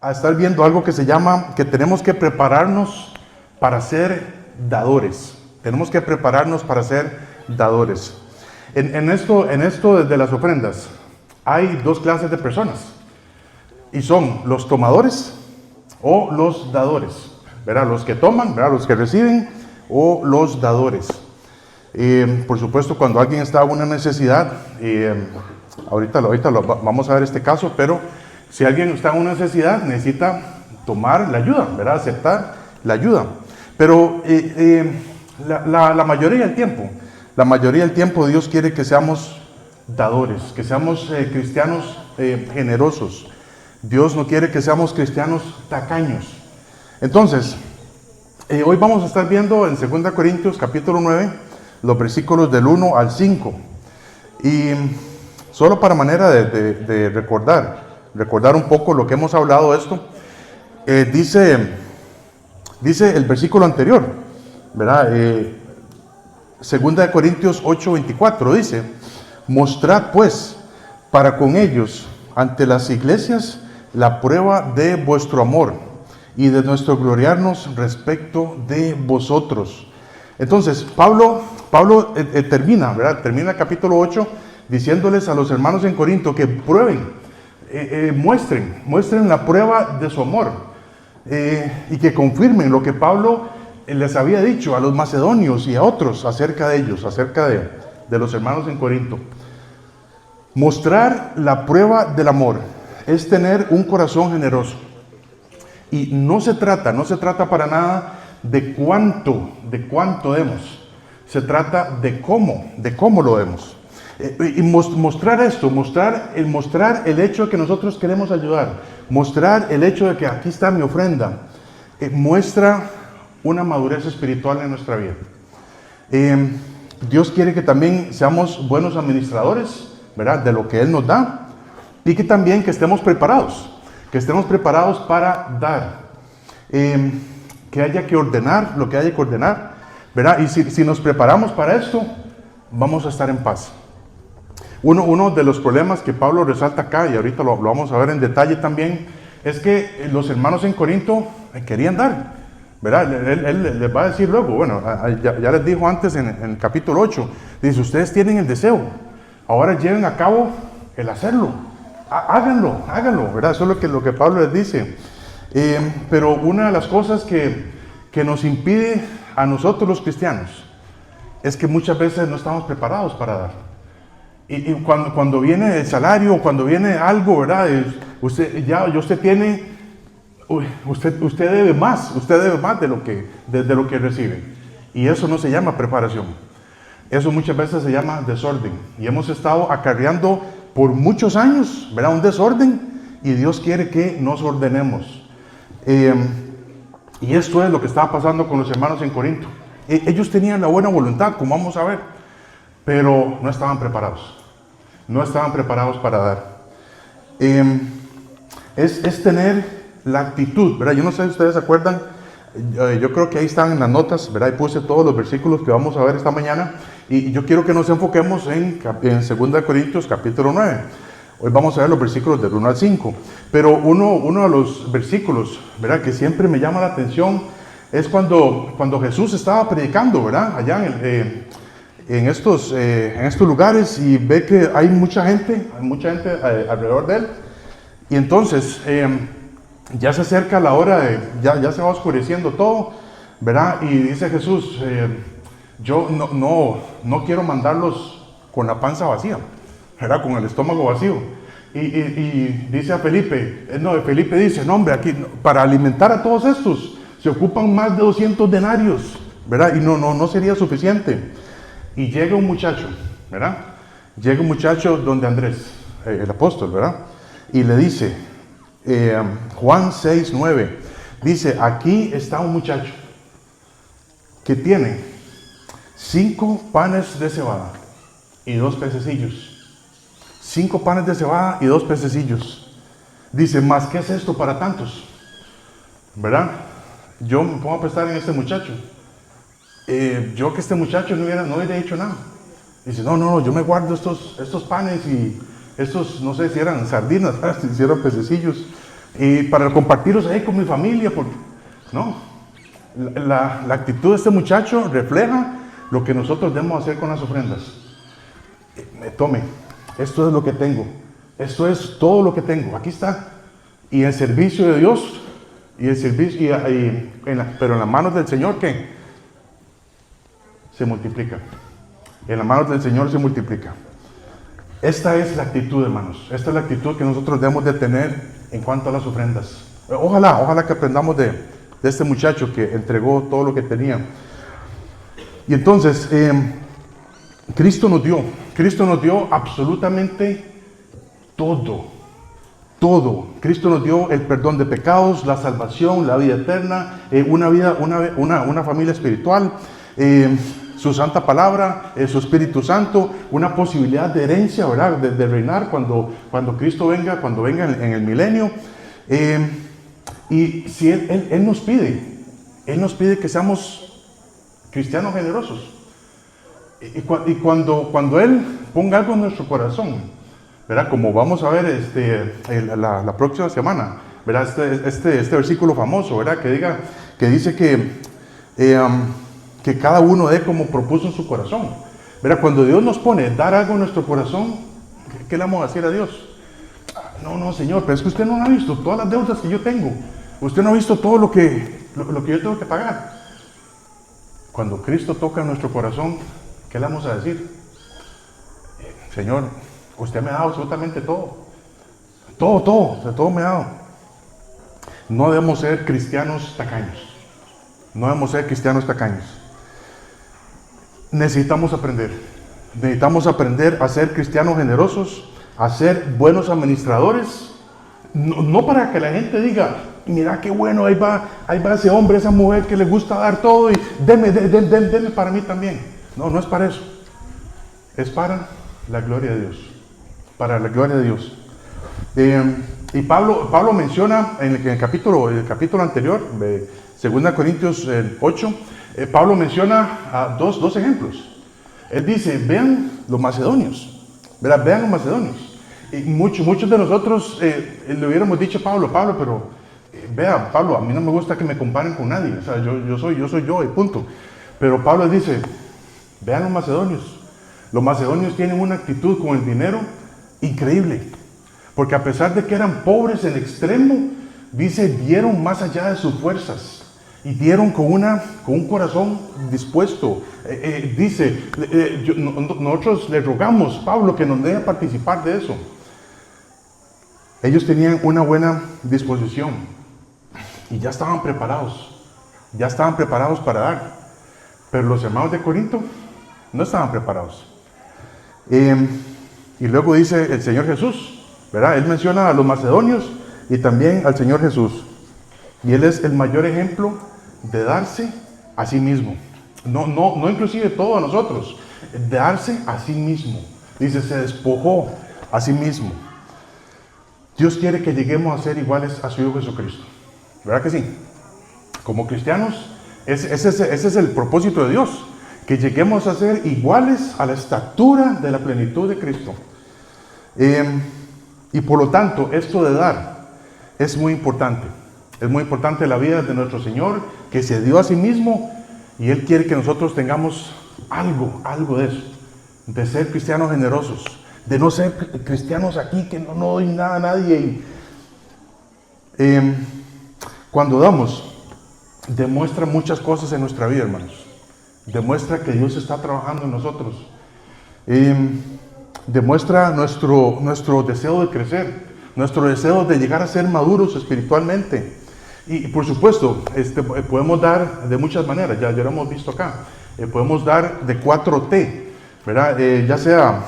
a estar viendo algo que se llama que tenemos que prepararnos para ser dadores. Tenemos que prepararnos para ser dadores. En esto de las ofrendas, hay dos clases de personas. Y son los tomadores o los dadores. ¿Verdad? Los que toman, ¿verdad? Los que reciben o los dadores. Por supuesto, cuando alguien está en una necesidad, ahorita vamos a ver este caso, pero si alguien está en una necesidad, necesita tomar la ayuda, ¿verdad? Aceptar la ayuda. Pero la mayoría del tiempo Dios quiere que seamos dadores, que seamos cristianos generosos. Dios no quiere que seamos cristianos tacaños. Entonces, hoy vamos a estar viendo en 2 Corintios capítulo 9, los versículos del 1 al 5. Y solo para manera de recordar un poco lo que hemos hablado de esto, dice el versículo anterior, ¿verdad? 2 Corintios 8:24 dice: mostrad pues para con ellos ante las iglesias la prueba de vuestro amor y de nuestro gloriarnos respecto de vosotros. Entonces, Pablo termina el capítulo 8 diciéndoles a los hermanos en Corinto que prueben, muestren la prueba de su amor, y que confirmen lo que Pablo les había dicho a los macedonios y a otros acerca de ellos, acerca de los hermanos en Corinto. Mostrar la prueba del amor es tener un corazón generoso. Y no se trata para nada de cuánto demos. Se trata de cómo lo demos. Y mostrar esto, mostrar el hecho de que nosotros queremos ayudar, mostrar el hecho de que aquí está mi ofrenda, muestra una madurez espiritual en nuestra vida. Dios quiere que también seamos buenos administradores, ¿verdad?, de lo que Él nos da, y que también que estemos preparados para dar, que haya que ordenar lo que haya que ordenar, ¿verdad? Y si nos preparamos para esto, vamos a estar en paz. Uno de los problemas que Pablo resalta acá, y ahorita lo vamos a ver en detalle también, es que los hermanos en Corinto querían dar, ¿verdad? Él les va a decir luego, bueno, ya les dijo antes en el capítulo 8, dice: ustedes tienen el deseo, ahora lleven a cabo el hacerlo, háganlo, ¿verdad? Eso es lo que Pablo les dice. Pero una de las cosas que nos impide a nosotros los cristianos es que muchas veces no estamos preparados para dar. Y cuando viene el salario, cuando viene algo, ¿verdad? Usted debe más de lo que recibe. Y eso no se llama preparación. Eso muchas veces se llama desorden. Y hemos estado acarreando por muchos años, ¿verdad?, un desorden, y Dios quiere que nos ordenemos. Y esto es lo que estaba pasando con los hermanos en Corinto. Ellos tenían la buena voluntad, como vamos a ver, pero no estaban preparados. No estaban preparados para dar. Es tener la actitud, ¿verdad? Yo no sé si ustedes se acuerdan, yo creo que ahí están en las notas, ¿verdad? Y puse todos los versículos que vamos a ver esta mañana, y yo quiero que nos enfoquemos en 2 Corintios capítulo 9. Hoy vamos a ver los versículos del 1 al 5. Pero uno de los versículos, ¿verdad?, que siempre me llama la atención es cuando Jesús estaba predicando, ¿verdad?, allá en estos lugares, y ve que hay mucha gente alrededor de él. Y entonces ya se acerca la hora ya se va oscureciendo todo, ¿verdad? Y dice Jesús: yo no quiero mandarlos con la panza vacía, ¿verdad?, con el estómago vacío. Y dice a Felipe, Felipe dice: no, hombre, aquí para alimentar a todos estos se ocupan más de 200 denarios, ¿verdad? Y no sería suficiente. Y llega un muchacho, ¿verdad? Llega un muchacho donde Andrés, el apóstol, ¿verdad? Y le dice, Juan 6:9, dice: aquí está un muchacho que tiene 5 panes de cebada y 2 pececillos. 5 panes de cebada y 2 pececillos. Dice: ¿más qué es esto para tantos? ¿Verdad? Yo me pongo a pensar en este muchacho. Yo que este muchacho no hubiera hecho nada. Dice: no, yo me guardo estos panes y estos, no sé si eran sardinas, si eran pececillos, y para compartirlos ahí con mi familia, porque no, la actitud de este muchacho refleja lo que nosotros debemos hacer con las ofrendas. Tome, esto es lo que tengo, esto es todo lo que tengo, aquí está, y el servicio de Dios, y el servicio, pero en las manos del Señor, ¿qué? Se multiplica. En las manos del Señor se multiplica. Esta es la actitud, hermanos. Esta es la actitud que nosotros debemos de tener en cuanto a las ofrendas. Ojalá que aprendamos de este muchacho que entregó todo lo que tenía. Y entonces, Cristo nos dio absolutamente todo. Cristo nos dio el perdón de pecados, la salvación, la vida eterna, una familia espiritual, su santa palabra, su Espíritu Santo, una posibilidad de herencia, ¿verdad? De reinar cuando Cristo venga, en el milenio. Y si Él nos pide que seamos cristianos generosos. Y cuando Él ponga algo en nuestro corazón, ¿verdad? Como vamos a ver la próxima semana, ¿verdad? Este versículo famoso, ¿verdad? Que dice que cada uno dé como propuso en su corazón. ¿Verdad? Cuando Dios nos pone dar algo en nuestro corazón, ¿qué le vamos a decir a Dios? No, Señor, pero es que usted no ha visto todas las deudas que yo tengo. Usted no ha visto todo lo que yo tengo que pagar. Cuando Cristo toca nuestro corazón, ¿qué le vamos a decir? Señor, usted me ha dado absolutamente todo. Todo me ha dado. No debemos ser cristianos tacaños. Necesitamos aprender a ser cristianos generosos, a ser buenos administradores. No para que la gente diga, mira qué bueno, ahí va ese hombre, esa mujer que le gusta dar todo y deme para mí también. No es para eso. Es para la gloria de Dios. Para la gloria de Dios. Y Pablo menciona en el capítulo anterior, 2 Corintios 8, Pablo menciona dos ejemplos. Él dice, vean los macedonios, ¿verdad? Vean los macedonios. Y muchos de nosotros le hubiéramos dicho a Pablo, pero vea, Pablo, a mí no me gusta que me comparen con nadie, o sea, yo soy yo y punto. Pero Pablo dice, vean los macedonios. Los macedonios tienen una actitud con el dinero increíble, porque a pesar de que eran pobres en extremo, dice, dieron más allá de sus fuerzas y dieron con un corazón dispuesto. Dice, nosotros le rogamos, Pablo, que nos deje participar de eso. Ellos tenían una buena disposición y ya estaban preparados para dar, pero los hermanos de Corinto no estaban preparados. Y luego dice el Señor Jesús, ¿verdad? Él menciona a los macedonios y también al Señor Jesús. Y Él es el mayor ejemplo de darse a sí mismo. No inclusive todo a nosotros. Darse a sí mismo. Dice, se despojó a sí mismo. Dios quiere que lleguemos a ser iguales a su Hijo Jesucristo. ¿Verdad que sí? Como cristianos, ese es el propósito de Dios. Que lleguemos a ser iguales a la estatura de la plenitud de Cristo. Y por lo tanto, esto de dar es muy importante. Es muy importante la vida de nuestro Señor, que se dio a sí mismo, y Él quiere que nosotros tengamos algo de eso, de ser cristianos generosos, de no ser cristianos aquí que no doy nada a nadie. Cuando damos, demuestra muchas cosas en nuestra vida, hermanos. Demuestra que Dios está trabajando en nosotros. Demuestra nuestro deseo de crecer, nuestro deseo de llegar a ser maduros espiritualmente. Y por supuesto, podemos dar de muchas maneras, ya lo hemos visto acá. Podemos dar de 4T, ¿verdad? Ya sea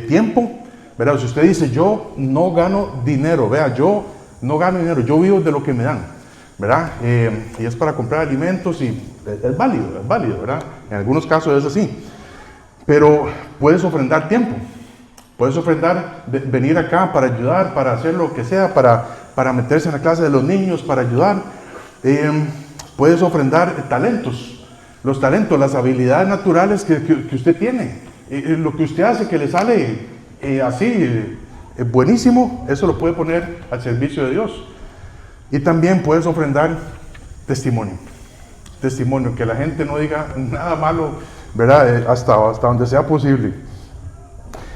tiempo, ¿verdad? Si usted dice, yo no gano dinero, vea, yo no gano dinero, yo vivo de lo que me dan, ¿verdad? Y es para comprar alimentos y es válido, ¿verdad? En algunos casos es así. Pero puedes ofrendar tiempo. Puedes ofrendar, venir acá para ayudar, para hacer lo que sea, para meterse en la clase de los niños, para ayudar. Puedes ofrendar talentos, los talentos, las habilidades naturales que usted tiene. Lo que usted hace que le sale así, buenísimo, eso lo puede poner al servicio de Dios. Y también puedes ofrendar testimonio. Testimonio, que la gente no diga nada malo, ¿verdad? Hasta donde sea posible.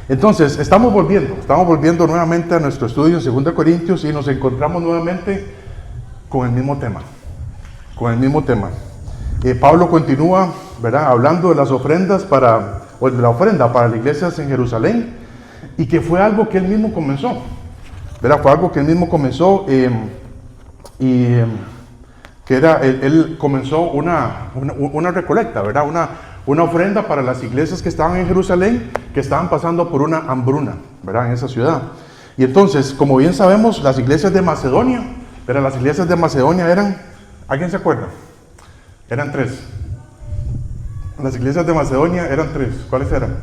Entonces, estamos volviendo nuevamente a nuestro estudio en 2 Corintios y nos encontramos nuevamente con el mismo tema. Pablo continúa, ¿verdad? Hablando de las ofrendas o de la ofrenda para las iglesias en Jerusalén, y que fue algo que él mismo comenzó, ¿verdad? Fue algo que él mismo comenzó, que era, él comenzó una recolecta, ¿verdad? Una ofrenda para las iglesias que estaban en Jerusalén, que estaban pasando por una hambruna, ¿verdad? En esa ciudad. Y entonces, como bien sabemos, las iglesias de Macedonia, ¿verdad? Las iglesias de Macedonia eran, ¿alguien se acuerda? Eran 3. Las iglesias de Macedonia eran 3. ¿Cuáles eran?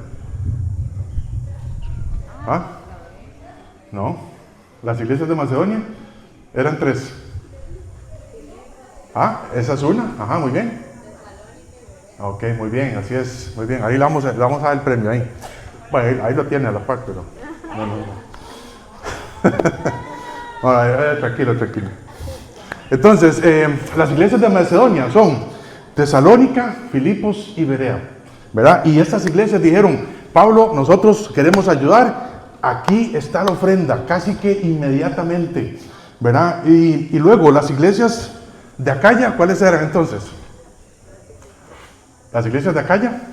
¿Ah? No. Las iglesias de Macedonia eran 3. Ah, esa es una. Ajá, muy bien. Ok, muy bien, así es, muy bien. Ahí le vamos a dar el premio ahí. Bueno, ahí lo tiene a la par, pero no. Tranquilo. Entonces, las iglesias de Macedonia son Tesalónica, Filipos y Berea, ¿verdad? Y estas iglesias dijeron: Pablo, nosotros queremos ayudar, aquí está la ofrenda, casi que inmediatamente, ¿verdad? Y luego las iglesias de Acaya, ¿cuáles eran entonces? ¿Las iglesias de Acaya?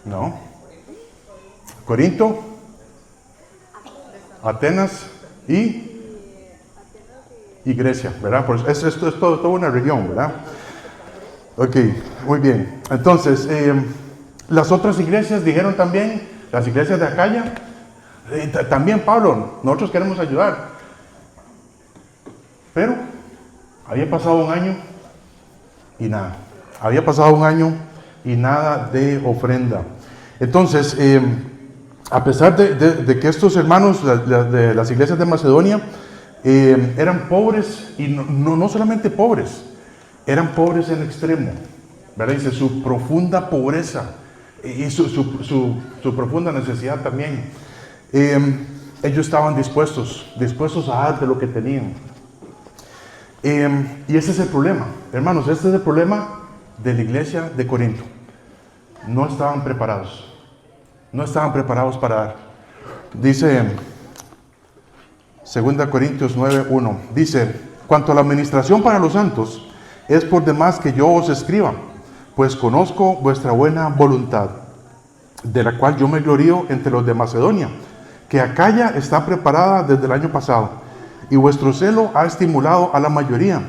No. Corinto, Atenas y Grecia, ¿verdad? Pues esto es toda una región, ¿verdad? Ok, muy bien. Entonces, las otras iglesias dijeron también, las iglesias de Acaya, también Pablo, nosotros queremos ayudar. Pero había pasado un año y nada. Había pasado un año y nada de ofrenda. Entonces, a pesar de que estos hermanos de las iglesias de Macedonia eran pobres, y no solamente pobres, eran pobres en extremo, ¿verdad? Dice su profunda pobreza y su profunda necesidad también. Ellos estaban dispuestos a dar de lo que tenían. Y ese es el problema, hermanos, este es el problema de la iglesia de Corinto. No estaban preparados para dar. Dice 2 Corintios 9:1, dice: cuanto a la administración para los santos, es por demás que yo os escriba, pues conozco vuestra buena voluntad, de la cual yo me glorío entre los de Macedonia, que Acaya está preparada desde el año pasado, y vuestro celo ha estimulado a la mayoría,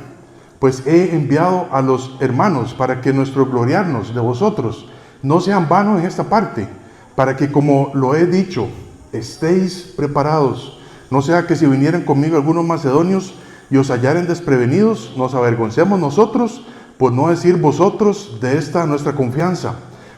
pues he enviado a los hermanos para que nuestro gloriarnos de vosotros no sea en vano en esta parte, para que, como lo he dicho, estéis preparados, no sea que si vinieran conmigo algunos macedonios y os hallaren desprevenidos, nos avergoncemos nosotros, por no decir vosotros, de esta nuestra confianza.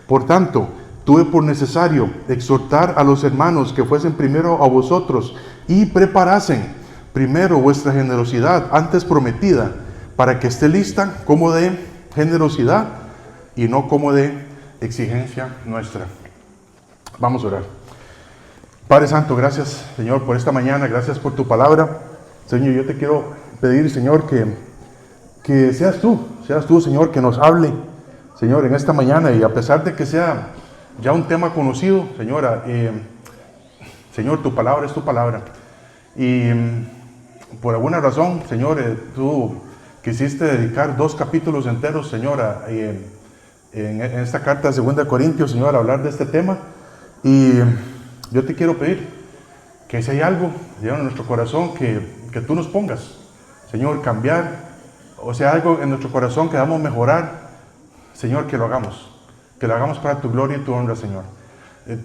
Por tanto, tuve por necesario exhortar a los hermanos que fuesen primero a vosotros y preparasen primero vuestra generosidad antes prometida, para que esté lista como de generosidad y no como de exigencia nuestra. Vamos a orar. Padre Santo, gracias, Señor, por esta mañana, gracias por tu palabra. Señor, yo te quiero pedir, Señor, que seas tú, Señor, que nos hable, Señor, en esta mañana, y a pesar de que sea ya un tema conocido, Señora, Señor, tu palabra es tu palabra, y por alguna razón, Señor, tú quisiste dedicar 2 capítulos enteros, Señora, en esta carta de 2 Corintios, Señor, a hablar de este tema. Y yo te quiero pedir que si hay algo, Señor, en nuestro corazón que tú nos pongas, Señor, cambiar, o sea, algo en nuestro corazón que debamos mejorar, Señor, que lo hagamos para tu gloria y tu honra, Señor.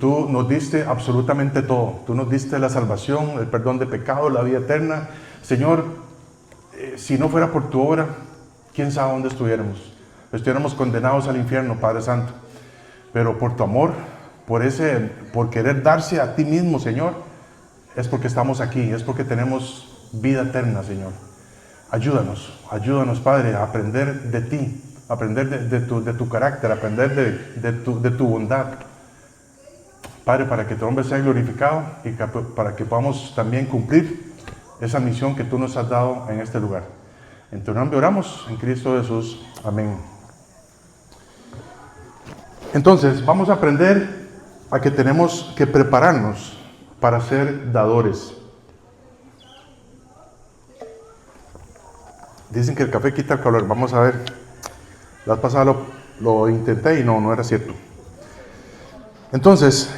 Tú nos diste absolutamente todo. Tú nos diste la salvación, el perdón de pecado, la vida eterna. Señor, si no fuera por tu obra, quién sabe dónde estuviéramos. Estuviéramos condenados al infierno, Padre Santo. Pero por tu amor, por querer darse a ti mismo, Señor, es porque estamos aquí, es porque tenemos vida eterna, Señor. Ayúdanos, Padre, a aprender de ti, aprender de tu carácter, aprender de tu bondad. Padre, para que tu nombre sea glorificado y para que podamos también cumplir esa misión que tú nos has dado en este lugar. En tu nombre oramos, en Cristo Jesús. Amén. Entonces, vamos a aprender a que tenemos que prepararnos para ser dadores. Dicen que el café quita el calor. Vamos a ver. La vez pasada lo intenté y no era cierto. Entonces,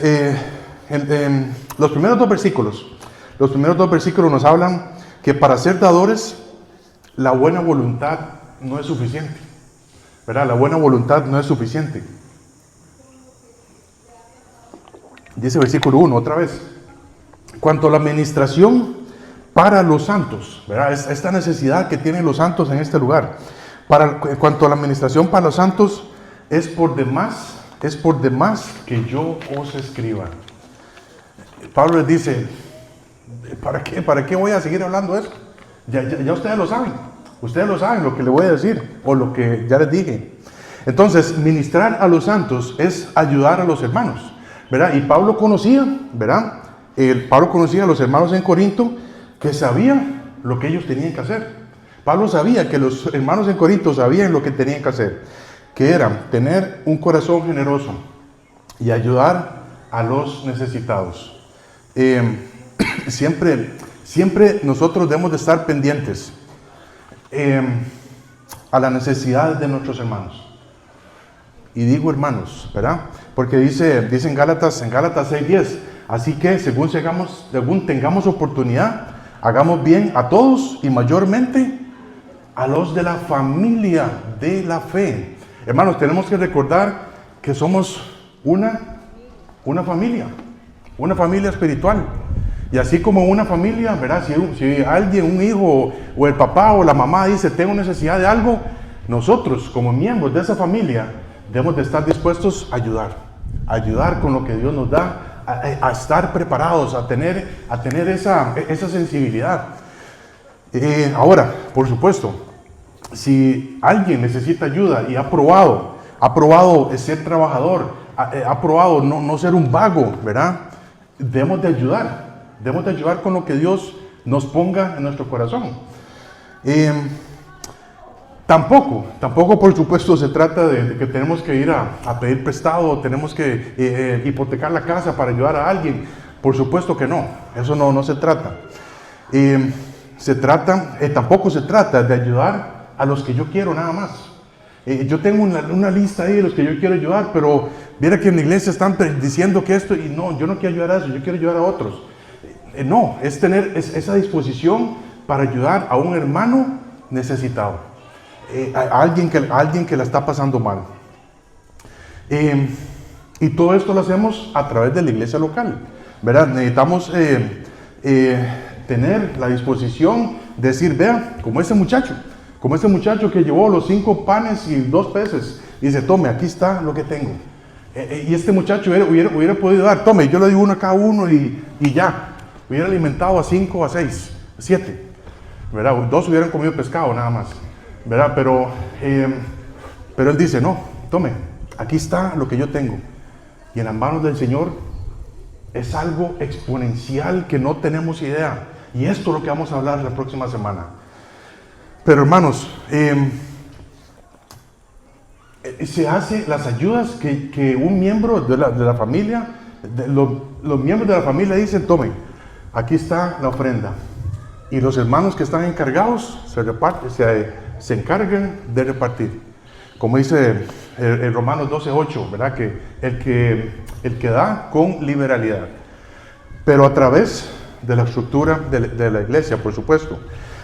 los primeros dos versículos nos hablan que para ser dadores, la buena voluntad no es suficiente. ¿Verdad? La buena voluntad no es suficiente. Dice versículo 1 otra vez. Cuanto a la administración para los santos, ¿verdad? Esta necesidad que tienen los santos en este lugar. En cuanto a la administración para los santos, es por demás que yo os escriba. Pablo les dice, ¿para qué voy a seguir hablando de eso? Ya ustedes lo saben lo que le voy a decir, o lo que ya les dije. Entonces, ministrar a los santos es ayudar a los hermanos, ¿verdad? Y Pablo conocía, ¿verdad? Pablo conocía a los hermanos en Corinto que sabían lo que ellos tenían que hacer. Pablo sabía que los hermanos en Corinto sabían lo que tenían que hacer, que era tener un corazón generoso y ayudar a los necesitados. Siempre nosotros debemos de estar pendientes a las necesidades de nuestros hermanos. Y digo hermanos, ¿verdad? Porque dice en Gálatas 6:10, así que según tengamos oportunidad, hagamos bien a todos y mayormente a los de la familia de la fe. Hermanos, tenemos que recordar que somos una familia espiritual. Y así como una familia, ¿verdad? Si alguien, un hijo o el papá o la mamá dice, tengo necesidad de algo, nosotros como miembros de esa familia debemos de estar dispuestos a ayudar con lo que Dios nos da, a estar preparados, a tener esa sensibilidad. Ahora, por supuesto, si alguien necesita ayuda y ha probado ser trabajador, ha probado no ser un vago, ¿verdad? Debemos de ayudar con lo que Dios nos ponga en nuestro corazón. Tampoco por supuesto se trata de que tenemos que ir a pedir prestado, tenemos que hipotecar la casa para ayudar a alguien. Por supuesto que no, eso no se trata. Tampoco se trata de ayudar a los que yo quiero nada más. Yo tengo una lista ahí de los que yo quiero ayudar, pero viera que en la iglesia están diciendo que esto, y no, yo no quiero ayudar a eso, yo quiero ayudar a otros. No, es tener esa disposición para ayudar a un hermano necesitado, a alguien que la está pasando mal. Y todo esto lo hacemos a través de la iglesia local, ¿verdad? Necesitamos tener la disposición de decir, vea, como ese muchacho que llevó los 5 panes y 2 peces, dice, tome, aquí está lo que tengo. Y este muchacho hubiera podido dar, tome, yo le doy uno a cada uno y ya. Hubiera alimentado a 5, a 6, a 7, ¿verdad? 2 hubieran comido pescado nada más, ¿verdad? Pero él dice, no, tome, aquí está lo que yo tengo. Y en las manos del Señor es algo exponencial que no tenemos idea. Y esto es lo que vamos a hablar la próxima semana. Pero hermanos, se hace las ayudas que un miembro de la familia, los miembros de la familia dicen, tomen, aquí está la ofrenda. Y los hermanos que están encargados se encargan de repartir. Como dice el Romanos 12:8, ¿verdad? Que el que da con liberalidad. Pero a través de la estructura de la iglesia, por supuesto.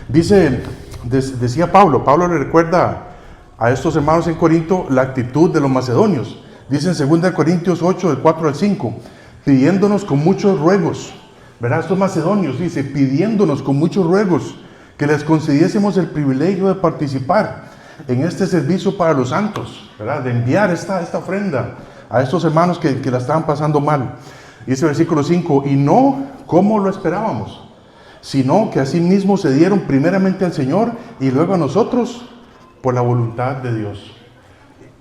Decía Pablo le recuerda a estos hermanos en Corinto la actitud de los macedonios. Dice en 2 Corintios 8, del 4 al 5, pidiéndonos con muchos ruegos, ¿verdad? Estos macedonios, dice, pidiéndonos con muchos ruegos que les concediésemos el privilegio de participar en este servicio para los santos, ¿verdad? De enviar esta ofrenda a estos hermanos que la estaban pasando mal. Dice el versículo 5, y no como lo esperábamos, sino que asimismo se dieron primeramente al Señor y luego a nosotros por la voluntad de Dios.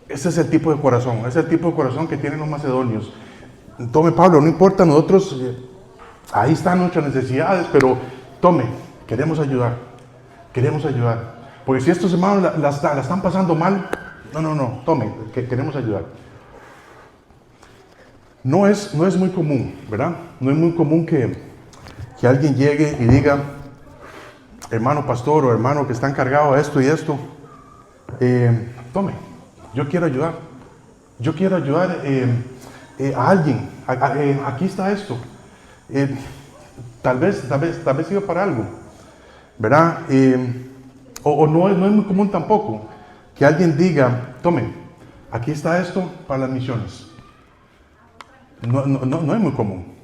Ese es el tipo de corazón, que tienen los macedonios. Tome, Pablo, no importa, nosotros, ahí están nuestras necesidades, pero tome, queremos ayudar. Porque si estos hermanos la están pasando mal, no, tome, que queremos ayudar. No es muy común, ¿verdad? No es muy común que alguien llegue y diga, hermano pastor o hermano que está encargado de esto y esto, tome, yo quiero ayudar. Yo quiero ayudar a alguien. Aquí está esto. Tal vez sirva para algo, ¿verdad? O no es muy común tampoco que alguien diga, tome, aquí está esto para las misiones. No es muy común.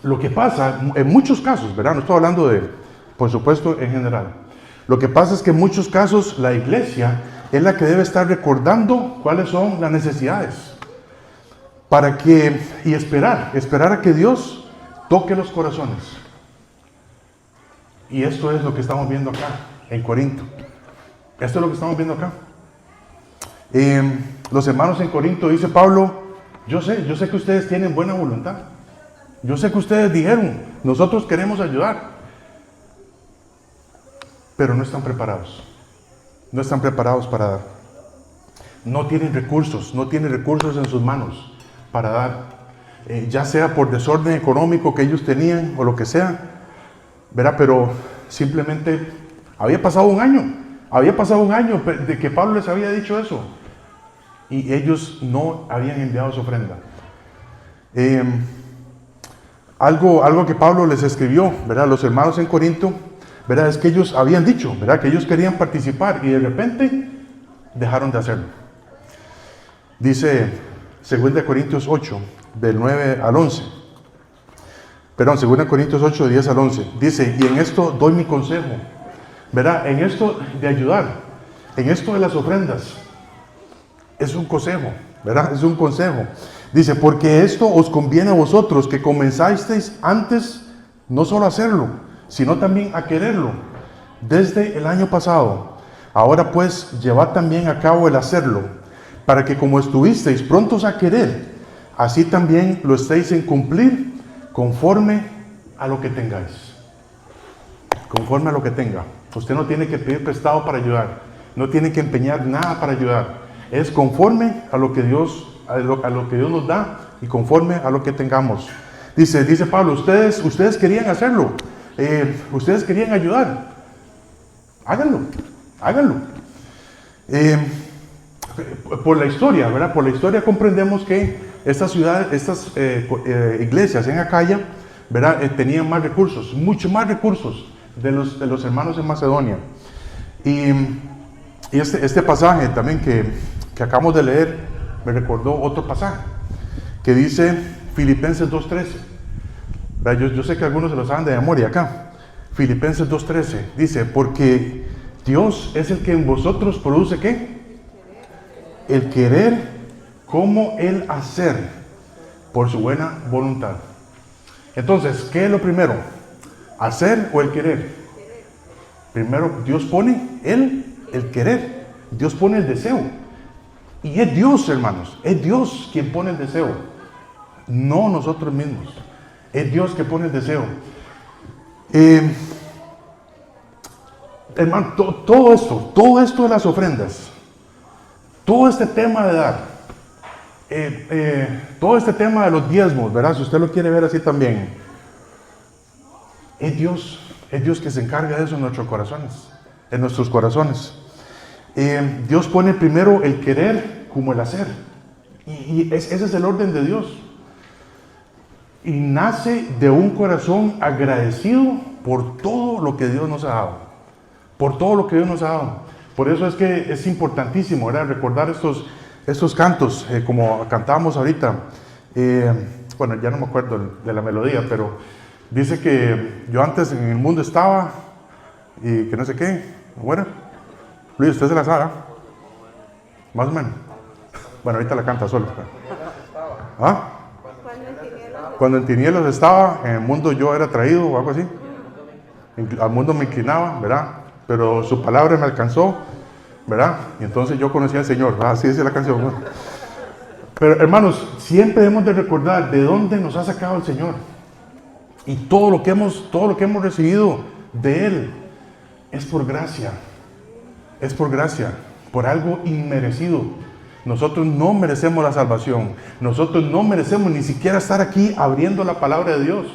Lo que pasa, en muchos casos, ¿verdad? No estoy hablando de, por supuesto, en general. Lo que pasa es que en muchos casos la iglesia es la que debe estar recordando cuáles son las necesidades. Y esperar a que Dios toque los corazones. Y esto es lo que estamos viendo acá, en Corinto. Esto es lo que estamos viendo acá. Los hermanos en Corinto, dice Pablo, yo sé que ustedes tienen buena voluntad. Yo sé que ustedes dijeron, nosotros queremos ayudar. Pero no están preparados. No están preparados para dar. No tienen recursos en sus manos para dar. Ya sea por desorden económico que ellos tenían o lo que sea, ¿verdad? Pero simplemente había pasado un año de que Pablo les había dicho eso. Y ellos no habían enviado su ofrenda. Algo que Pablo les escribió, ¿verdad? Los hermanos en Corinto, ¿verdad? Es que ellos habían dicho, ¿verdad? Que ellos querían participar y de repente dejaron de hacerlo. Dice 2 Corintios 8, del 9 al 11. Perdón, 2 Corintios 8, 10 al 11. Dice, y en esto doy mi consejo, ¿verdad? En esto de ayudar, en esto de las ofrendas, es un consejo, ¿verdad? Es un consejo. Dice, porque esto os conviene a vosotros que comenzasteis antes no solo a hacerlo, sino también a quererlo, desde el año pasado. Ahora pues, llevad también a cabo el hacerlo, para que como estuvisteis prontos a querer, así también lo estéis en cumplir, conforme a lo que tengáis. Conforme a lo que tenga. Usted no tiene que pedir prestado para ayudar, no tiene que empeñar nada para ayudar. Es conforme a lo que Dios nos da y conforme a lo que tengamos. Dice Pablo, ustedes querían hacerlo, ustedes querían ayudar, háganlo. Por la historia, ¿verdad? Por la historia comprendemos que estas iglesias en Acaya, ¿verdad? Tenían más recursos, mucho más recursos de los hermanos en Macedonia. Y este pasaje también que acabamos de leer me recordó otro pasaje que dice Filipenses 2:13. Yo sé que algunos se lo saben de memoria acá. Filipenses 2:13 dice, porque Dios es el que en vosotros produce ¿qué? El querer como el hacer por su buena voluntad. Entonces, ¿qué es lo primero? ¿Hacer o el querer? Primero, Dios pone el querer. Dios pone el deseo. Y es Dios, hermanos. Es Dios quien pone el deseo. No nosotros mismos. Es Dios que pone el deseo. Hermano, todo esto de las ofrendas, todo este tema de dar, todo este tema de los diezmos, ¿verdad? Si usted lo quiere ver así también, es Dios que se encarga de eso en nuestros corazones. Dios pone primero el querer como el hacer. Y ese es el orden de Dios. Y nace de un corazón agradecido por todo lo que Dios nos ha dado. Por todo lo que Dios nos ha dado. Por eso es que es importantísimo, ¿verdad? Recordar estos cantos, como cantábamos ahorita. Bueno, ya no me acuerdo de la melodía, pero dice que yo antes en el mundo estaba y que no sé qué. Bueno, Luis, usted se la sabe, más o menos. Bueno, ahorita la canta solo. ¿Ah? Cuando en tinieblas estaba, en el mundo yo era traído o algo así. Al mundo me inclinaba, ¿verdad? Pero su palabra me alcanzó, ¿verdad? Y entonces yo conocí al Señor, ¿verdad? Así dice la canción, ¿no? Pero hermanos, siempre debemos de recordar de dónde nos ha sacado el Señor. Y todo lo que hemos recibido de Él. es por gracia. Es por gracia, por algo inmerecido. Nosotros no merecemos la salvación. Nosotros no merecemos ni siquiera estar aquí abriendo la palabra de Dios.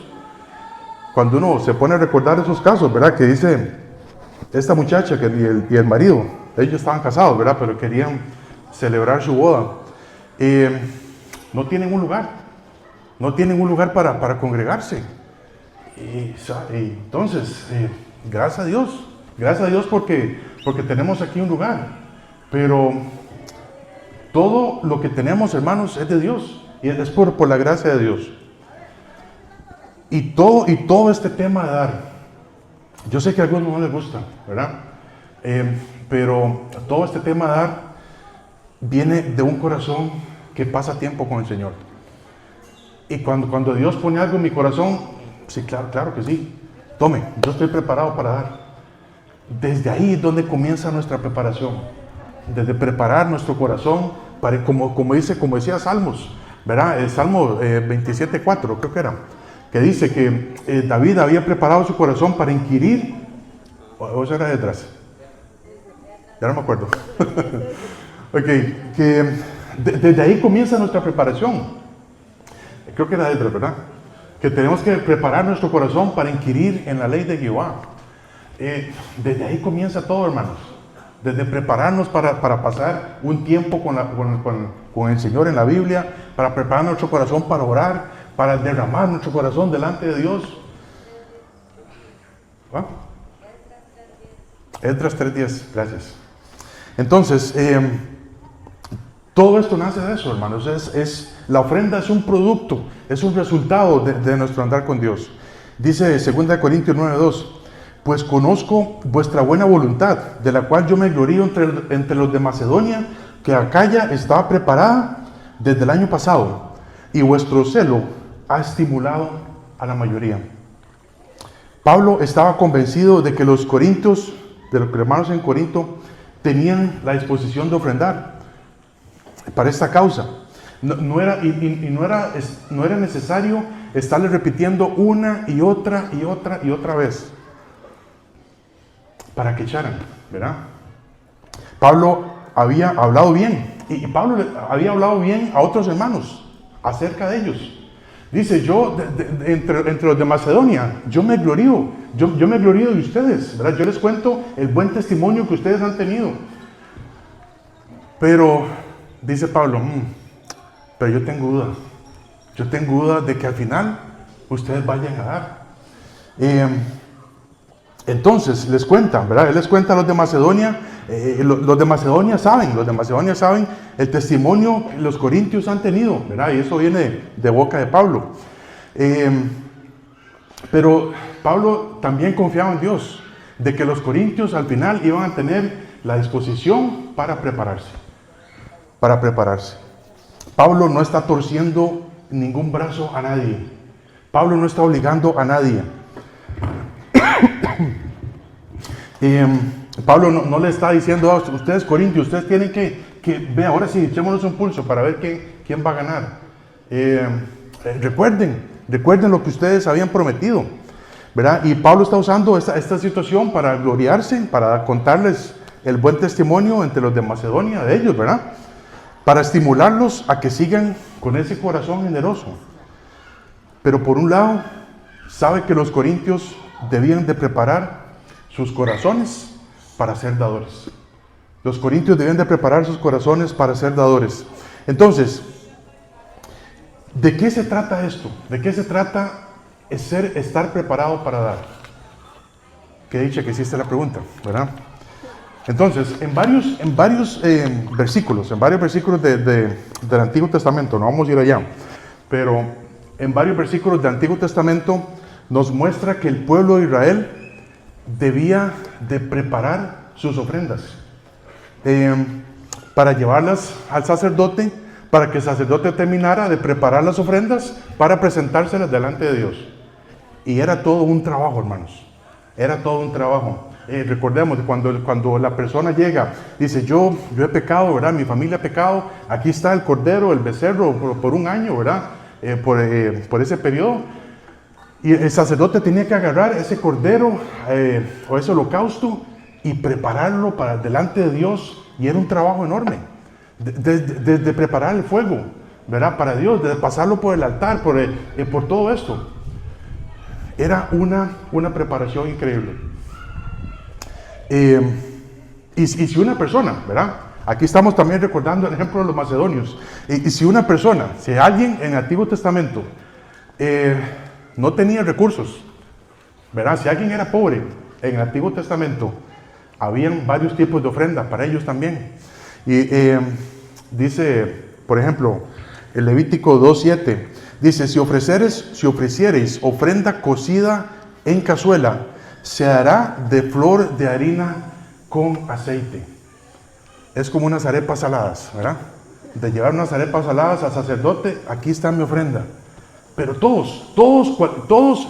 Cuando uno se pone a recordar esos casos, ¿verdad? Que dice esta muchacha y el marido, ellos estaban casados, ¿verdad? Pero querían celebrar su boda. No tienen un lugar. No tienen un lugar para congregarse. Y entonces, gracias a Dios. Gracias a Dios porque tenemos aquí un lugar. Pero todo lo que tenemos, hermanos, es de Dios. Y es por la gracia de Dios. Y todo este tema de dar, yo sé que a algunos no les gusta, ¿verdad? Pero todo este tema de dar viene de un corazón que pasa tiempo con el Señor. Y cuando Dios pone algo en mi corazón, sí, claro que sí. Tome, yo estoy preparado para dar. Desde ahí es donde comienza nuestra preparación. Desde preparar nuestro corazón, para, como decía Salmos, ¿verdad? El Salmo 27:4, creo que era. Que dice que David había preparado su corazón para inquirir, o eso era detrás, ya no me acuerdo. Ok, que desde ahí comienza nuestra preparación. Creo que era detrás, ¿verdad? Que tenemos que preparar nuestro corazón para inquirir en la ley de Jehová. Desde ahí comienza todo, hermanos. Desde prepararnos para pasar un tiempo con el Señor en la Biblia, para preparar nuestro corazón para orar, para derramar nuestro corazón delante de Dios. ¿Va? Esdras 3:10, gracias. Entonces, todo esto nace de eso, hermanos. La ofrenda es un producto, es un resultado de nuestro andar con Dios. Dice 2 Corintios 9:2, pues conozco vuestra buena voluntad, de la cual yo me glorío entre los de Macedonia, que Acaya estaba preparada desde el año pasado, y vuestro celo ha estimulado a la mayoría. Pablo estaba convencido de que los corintios, de los hermanos en Corinto, tenían la disposición de ofrendar para esta causa. No era necesario estarle repitiendo una y otra vez para que echaran, ¿verdad? Pablo había hablado bien, y Pablo había hablado bien a otros hermanos acerca de ellos. Dice, yo entre los de Macedonia, yo me glorío de ustedes, ¿verdad? Yo les cuento el buen testimonio que ustedes han tenido. Pero, dice Pablo, pero yo tengo duda de que al final ustedes vayan a dar. Entonces, les cuentan, ¿verdad? Él les cuenta a los de Macedonia, los de Macedonia saben el testimonio que los corintios han tenido, ¿verdad? Y eso viene de boca de Pablo. Pero Pablo también confiaba en Dios, de que los corintios al final iban a tener la disposición para prepararse. Pablo no está torciendo ningún brazo a nadie. Pablo no está obligando a nadie. Pablo no le está diciendo a ustedes corintios, ustedes tienen que ver, ahora sí, echémonos un pulso para ver quién va a ganar. Recuerden lo que ustedes habían prometido, ¿verdad? Y Pablo está usando esta situación para gloriarse, para contarles el buen testimonio entre los de Macedonia, de ellos, ¿verdad? Para estimularlos a que sigan con ese corazón generoso. Pero por un lado, sabe que los corintios debían de preparar sus corazones para ser dadores. Los corintios debían de preparar sus corazones para ser dadores. Entonces, ¿de qué se trata esto? ¿De qué se trata estar preparado para dar? Que dicha que hiciste la pregunta, ¿verdad? Entonces, en varios versículos del Antiguo Testamento, no vamos a ir allá, pero en varios versículos del Antiguo Testamento nos muestra que el pueblo de Israel debía de preparar sus ofrendas para llevarlas al sacerdote, para que el sacerdote terminara de preparar las ofrendas para presentárselas delante de Dios. Y era todo un trabajo, hermanos. Era todo un trabajo. Recordemos, cuando la persona llega, dice, yo he pecado, ¿verdad? Mi familia ha pecado, aquí está el cordero, el becerro, por un año, ¿verdad? Por ese periodo. Y el sacerdote tenía que agarrar ese cordero o ese holocausto y prepararlo para delante de Dios, y era un trabajo enorme, de preparar el fuego, ¿verdad? Para Dios, de pasarlo por el altar, por todo esto. Era una preparación increíble. Y si una persona, ¿verdad? Aquí estamos también recordando el ejemplo de los macedonios. Y si una persona, si alguien en el Antiguo Testamento no tenía recursos, ¿verdad? Si alguien era pobre en el Antiguo Testamento, habían varios tipos de ofrendas para ellos también. Y dice, por ejemplo, el Levítico 2:7, dice: si ofreciereis ofrenda cocida en cazuela, se hará de flor de harina con aceite. Es como unas arepas saladas, ¿verdad? De llevar unas arepas saladas al sacerdote, aquí está mi ofrenda. Pero todos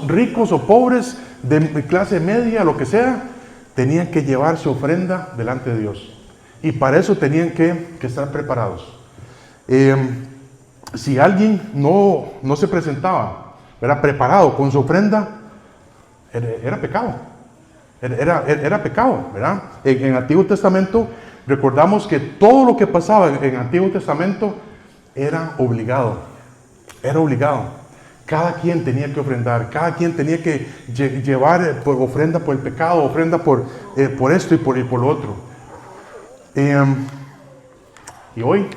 ricos o pobres, de clase media, lo que sea, tenían que llevar su ofrenda delante de Dios. Y para eso tenían que estar preparados. Si alguien no se presentaba, ¿verdad?, preparado con su ofrenda, era pecado. Era pecado, ¿verdad? En el Antiguo Testamento recordamos que todo lo que pasaba en el Antiguo Testamento era obligado. Era obligado. Cada quien tenía que ofrendar, cada quien tenía que llevar ofrenda por el pecado, ofrenda por esto y por lo otro. Y hoy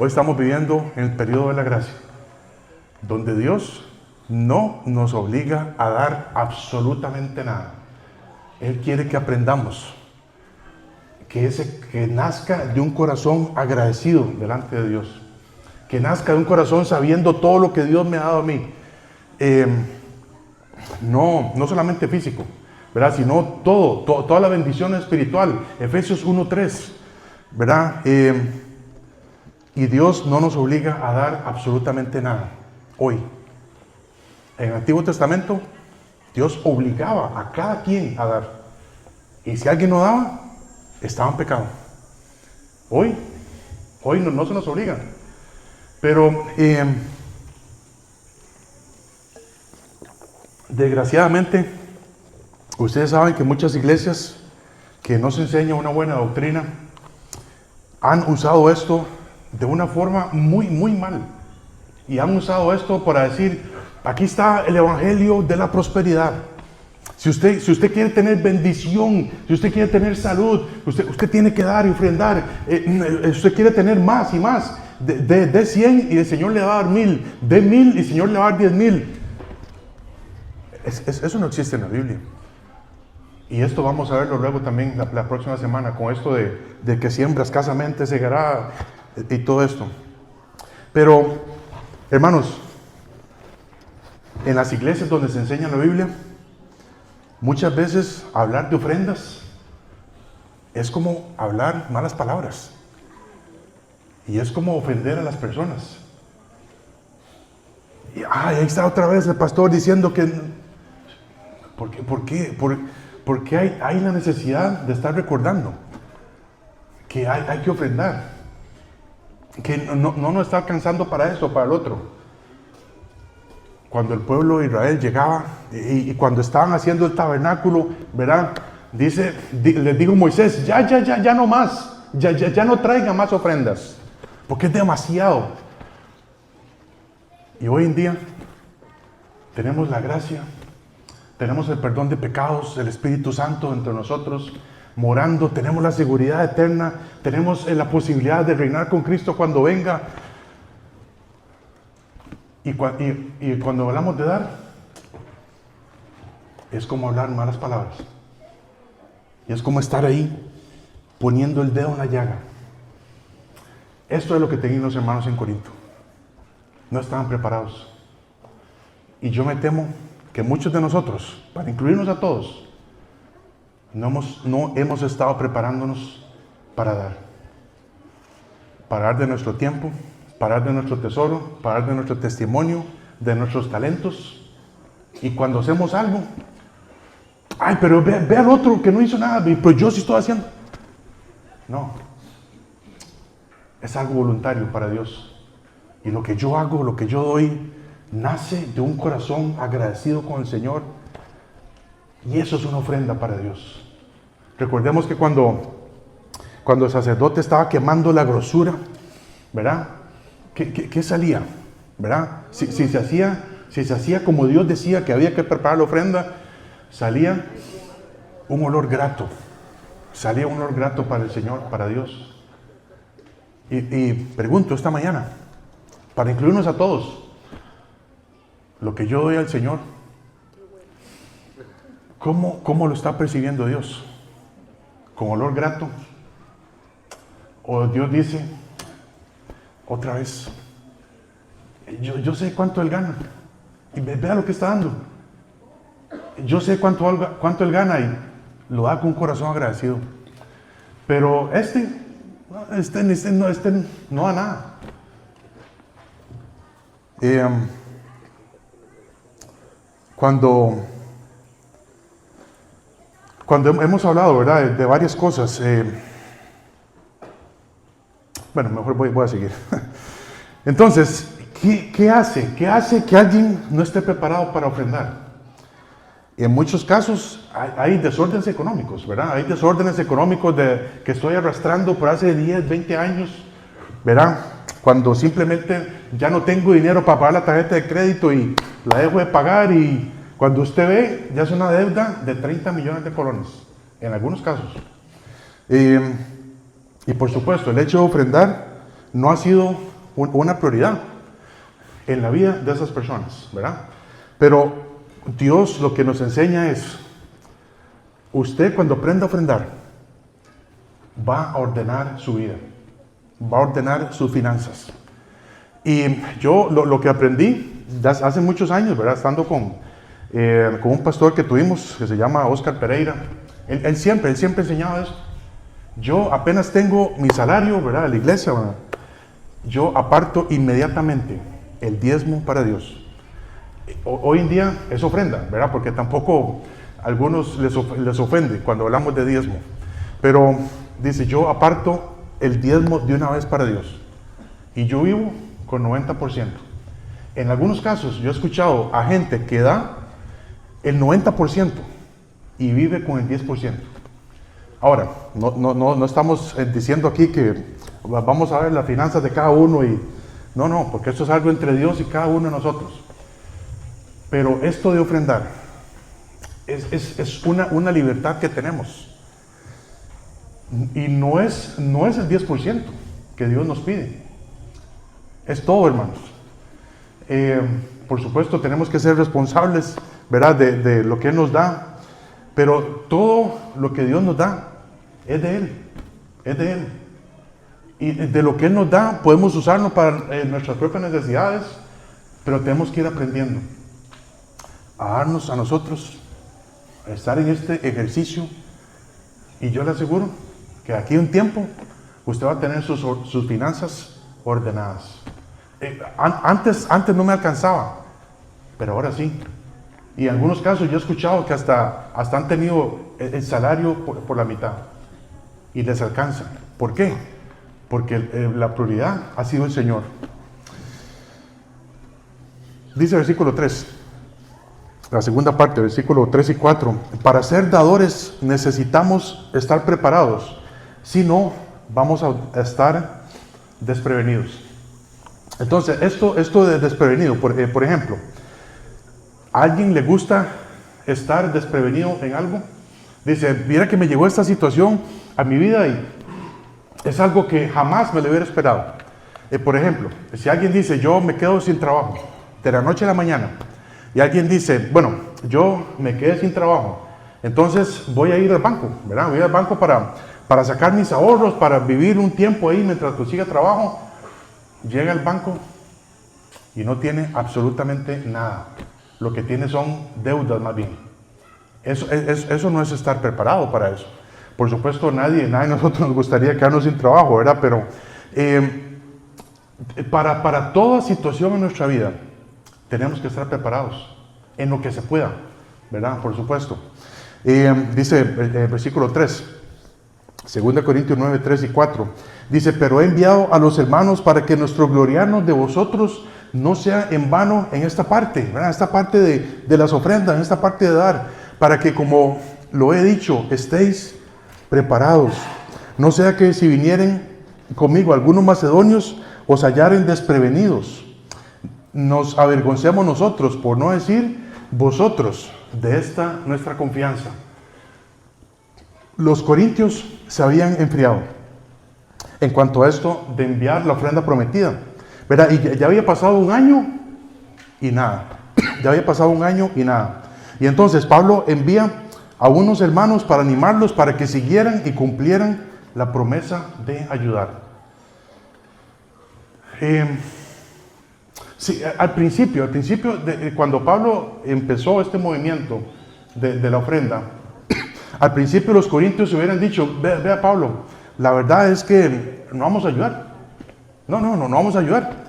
estamos viviendo en el periodo de la gracia, donde Dios no nos obliga a dar absolutamente nada. Él quiere que aprendamos, que nazca de un corazón agradecido delante de Dios, que nazca de un corazón sabiendo todo lo que Dios me ha dado a mí, no solamente físico, ¿verdad?, sino toda la bendición espiritual. Efesios 1:3, ¿verdad? Y Dios no nos obliga a dar absolutamente nada. Hoy, en el Antiguo Testamento, Dios obligaba a cada quien a dar. Y si alguien no daba, estaba en pecado. Hoy no se nos obliga. Pero desgraciadamente, ustedes saben que muchas iglesias que no se enseña una buena doctrina han usado esto de una forma muy, muy mal. Y han usado esto para decir: aquí está el evangelio de la prosperidad. Si usted quiere tener bendición, si usted quiere tener salud, usted tiene que dar y ofrendar. Usted quiere tener más y más. De 100 y el Señor le va a dar 1000. De 1000 y el Señor le va a dar 10,000. Eso no existe en la Biblia. Y esto vamos a verlo luego también la próxima semana, con esto de que siembra escasamente segará y todo esto. Pero, hermanos, en las iglesias donde se enseña la Biblia, muchas veces hablar de ofrendas es como hablar malas palabras. Y es como ofender a las personas. Y ahí está otra vez el pastor diciendo que... ¿Por qué hay la necesidad de estar recordando que hay que ofrendar? Que no nos está alcanzando para eso, para el otro. Cuando el pueblo de Israel llegaba y cuando estaban haciendo el tabernáculo, ¿verdad? Les dijo Moisés: ya no más, ya no traigan más ofrendas, porque es demasiado. Y hoy en día tenemos la gracia, tenemos el perdón de pecados, el Espíritu Santo entre nosotros, morando, tenemos la seguridad eterna, tenemos la posibilidad de reinar con Cristo cuando venga. Y cuando hablamos de dar, es como hablar malas palabras. Y es como estar ahí, poniendo el dedo en la llaga. Esto es lo que tenían los hermanos en Corinto. No estaban preparados. Y yo me temo que muchos de nosotros, para incluirnos a todos, no hemos estado preparándonos para dar de nuestro tiempo, para dar de nuestro tesoro, para dar de nuestro testimonio, de nuestros talentos. Y cuando hacemos algo, pero ve al otro que no hizo nada, pero yo sí estoy haciendo. No, es algo voluntario para Dios. Y lo que yo hago, lo que yo doy, nace de un corazón agradecido con el Señor. Y eso es una ofrenda para Dios. Recordemos que cuando el sacerdote estaba quemando la grosura, ¿verdad? ¿Qué salía? ¿Verdad? Si se hacía como Dios decía que había que preparar la ofrenda, salía un olor grato. Salía un olor grato para el Señor, para Dios. Y pregunto esta mañana, para incluirnos a todos, lo que yo doy al Señor, ¿cómo lo está percibiendo Dios? ¿Con olor grato? ¿O Dios dice, otra vez, yo sé cuánto Él gana, y vea lo que está dando? Yo sé cuánto Él gana y lo da con un corazón agradecido. Pero este no da nada. Cuando hemos hablado, ¿verdad?, de varias cosas, bueno, mejor voy a seguir. Entonces, ¿qué hace que alguien no esté preparado para ofrendar? En muchos casos hay desórdenes económicos, ¿verdad? Hay desórdenes económicos que estoy arrastrando por hace 10, 20 años, ¿verdad? Cuando simplemente ya no tengo dinero para pagar la tarjeta de crédito y la dejo de pagar, y cuando usted ve, ya es una deuda de 30 millones de colones, en algunos casos. Y por supuesto, el hecho de ofrendar no ha sido una prioridad en la vida de esas personas, ¿verdad? Pero Dios lo que nos enseña es, usted cuando aprenda a ofrendar, va a ordenar su vida, va a ordenar sus finanzas. Y yo lo que aprendí hace muchos años, ¿verdad?, estando con un pastor que tuvimos, que se llama Oscar Pereira, él siempre enseñaba eso. Yo apenas tengo mi salario, ¿verdad?, de la iglesia, ¿verdad?, yo aparto inmediatamente el diezmo para Dios. Hoy en día es ofrenda, ¿verdad?, porque tampoco a algunos les ofende cuando hablamos de diezmo. Pero dice, yo aparto el diezmo de una vez para Dios. Y yo vivo con 90%. En algunos casos yo he escuchado a gente que da el 90% y vive con el 10%. Ahora, no estamos diciendo aquí que vamos a ver las finanzas de cada uno y... No, porque esto es algo entre Dios y cada uno de nosotros. Pero esto de ofrendar es una libertad que tenemos. Y no es el 10% que Dios nos pide. Es todo, hermanos. Por supuesto, tenemos que ser responsables, ¿verdad?, de lo que Él nos da. Pero todo lo que Dios nos da es de Él. Es de Él. Y de lo que Él nos da podemos usarlo para nuestras propias necesidades. Pero tenemos que ir aprendiendo a darnos a nosotros, a estar en este ejercicio, y yo le aseguro que aquí un tiempo usted va a tener sus finanzas ordenadas. Antes no me alcanzaba, pero ahora sí. Y en algunos casos yo he escuchado que hasta han tenido el salario por la mitad y les alcanza. ¿Por qué? Porque la prioridad ha sido el Señor. Dice el versículo 3. La segunda parte, versículo 3 y 4. Para ser dadores necesitamos estar preparados. Si no, vamos a estar desprevenidos. Entonces, esto de desprevenido, por ejemplo, ¿a alguien le gusta estar desprevenido en algo? Dice, mira que me llegó esta situación a mi vida y es algo que jamás me lo hubiera esperado. Por ejemplo, si alguien dice, yo me quedo sin trabajo de la noche a la mañana, y alguien dice, bueno, yo me quedé sin trabajo, entonces voy a ir al banco, ¿verdad? Voy al banco para sacar mis ahorros, para vivir un tiempo ahí mientras consiga trabajo. Llega al banco y no tiene absolutamente nada. Lo que tiene son deudas más bien. Eso no es estar preparado para eso. Por supuesto, nadie de nosotros nos gustaría quedarnos sin trabajo, ¿verdad? Pero para toda situación en nuestra vida, tenemos que estar preparados en lo que se pueda, ¿verdad? Por supuesto. Dice el versículo 3, 2 Corintios 9, 3 y 4. Dice, pero he enviado a los hermanos para que nuestro gloriarnos de vosotros no sea en vano en esta parte, ¿verdad? Esta parte de las ofrendas, en esta parte de dar, para que, como lo he dicho, estéis preparados, no sea que si vinieren conmigo algunos macedonios, os hallaren desprevenidos. Nos avergoncemos nosotros, por no decir vosotros, de esta nuestra confianza. Los corintios se habían enfriado en cuanto a esto de enviar la ofrenda prometida, ¿verdad? Y ya había pasado un año y nada. Ya había pasado un año y nada. Y entonces Pablo envía a unos hermanos para animarlos para que siguieran y cumplieran la promesa de ayudar. Sí, al principio cuando Pablo empezó este movimiento de la ofrenda, al principio los corintios se hubieran dicho, vea Pablo, la verdad es que no vamos a ayudar. No vamos a ayudar.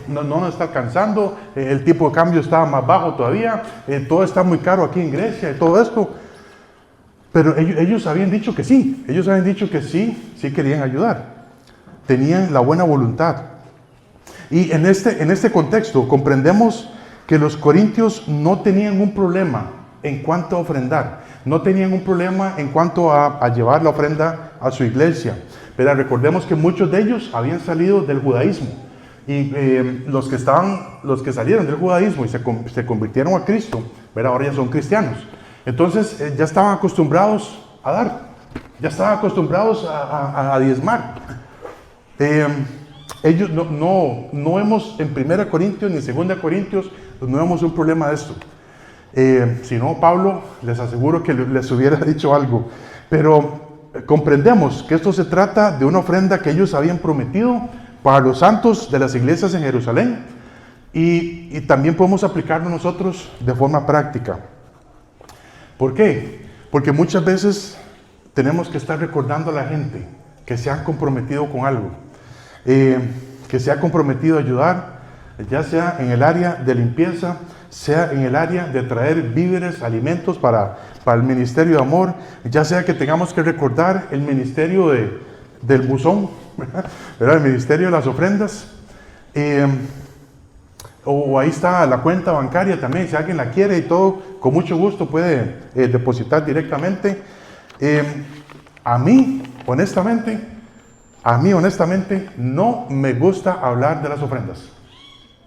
No nos está alcanzando, el tipo de cambio está más bajo todavía, todo está muy caro aquí en Grecia y todo esto. Pero ellos habían dicho que sí, sí querían ayudar. Tenían la buena voluntad. Y en este contexto comprendemos que los corintios no tenían un problema en cuanto a ofrendar, no tenían un problema en cuanto a llevar la ofrenda a su iglesia. Pero recordemos que muchos de ellos habían salido del judaísmo. Y los que salieron del judaísmo y se convirtieron a Cristo, ¿verdad? Ahora ya son cristianos. Entonces ya estaban acostumbrados a dar, ya estaban acostumbrados a diezmar. Ellos no vemos en 1 Corintios ni en 2 Corintios, no vemos un problema de esto. Si no, Pablo, les aseguro que les hubiera dicho algo. Pero comprendemos que esto se trata de una ofrenda que ellos habían prometido para los santos de las iglesias en Jerusalén, y también podemos aplicarlo nosotros de forma práctica. ¿Por qué? Porque muchas veces tenemos que estar recordando a la gente que se han comprometido con algo, que se ha comprometido a ayudar, ya sea en el área de limpieza, sea en el área de traer víveres, alimentos para el ministerio de amor, ya sea que tengamos que recordar el ministerio del buzón, ¿verdad? El ministerio de las ofrendas, o ahí está la cuenta bancaria también, si alguien la quiere y todo, con mucho gusto puede depositar directamente. A mí honestamente, no me gusta hablar de las ofrendas.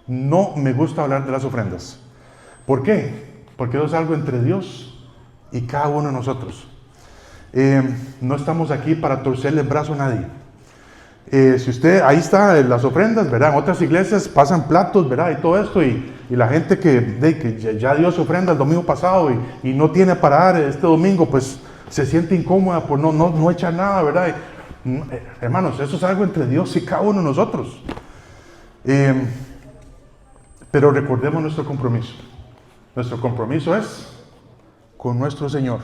No me gusta hablar de las ofrendas. ¿Por qué? Porque eso es algo entre Dios y cada uno de nosotros. No estamos aquí para torcerle el brazo a nadie. Si usted, ahí está las ofrendas, ¿verdad? En otras iglesias pasan platos, ¿verdad? Y todo esto, y la gente que ya dio su ofrenda el domingo pasado y no tiene para dar este domingo, pues se siente incómoda por no echar nada, ¿verdad? Hermanos, eso es algo entre Dios y cada uno de nosotros. Pero recordemos nuestro compromiso. Nuestro compromiso es con nuestro Señor,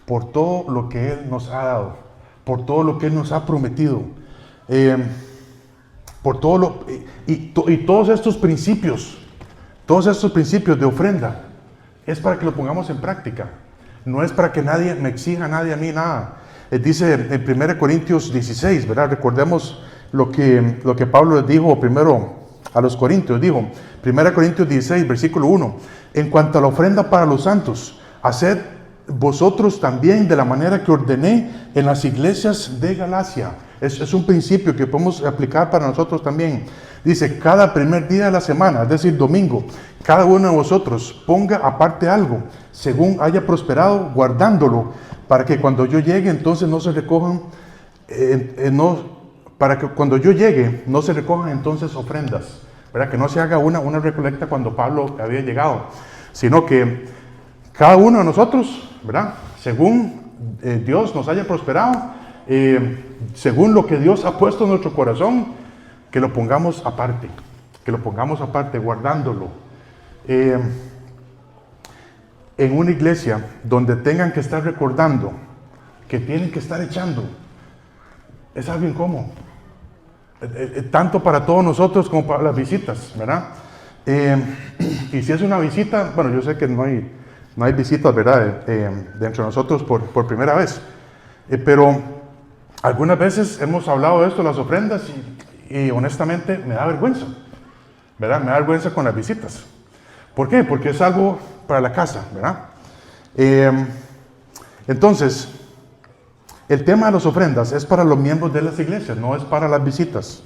por todo lo que Él nos ha dado, por todo lo que Él nos ha prometido, por todo y todos estos principios de ofrenda, es para que lo pongamos en práctica. No es para que nadie me exija, nadie a mí nada. Dice en 1 Corintios 16, ¿verdad? Recordemos lo que Pablo les dijo primero a los corintios. Dijo, 1 Corintios 16, versículo 1, en cuanto a la ofrenda para los santos, haced vosotros también de la manera que ordené en las iglesias de Galacia. Es un principio que podemos aplicar para nosotros también. Dice, cada primer día de la semana, es decir, domingo, cada uno de vosotros ponga aparte algo, según haya prosperado, guardándolo, para que cuando yo llegue, entonces no se recojan, para que cuando yo llegue, no se recojan entonces ofrendas, ¿verdad? Que no se haga una recolecta cuando Pablo había llegado, sino que cada uno de nosotros, ¿verdad? Según Dios nos haya prosperado, según lo que Dios ha puesto en nuestro corazón, que lo pongamos aparte, guardándolo. En una iglesia donde tengan que estar recordando, que tienen que estar echando, es algo incómodo, tanto para todos nosotros como para las visitas, ¿verdad? Y si es una visita, bueno, yo sé que no hay visitas, ¿verdad? De entre nosotros por primera vez, pero algunas veces hemos hablado de esto, las ofrendas, y honestamente me da vergüenza, ¿verdad? Me da vergüenza con las visitas. ¿Por qué? Porque es algo para la casa, ¿verdad? Entonces, El tema de las ofrendas es para los miembros de las iglesias, no es para las visitas.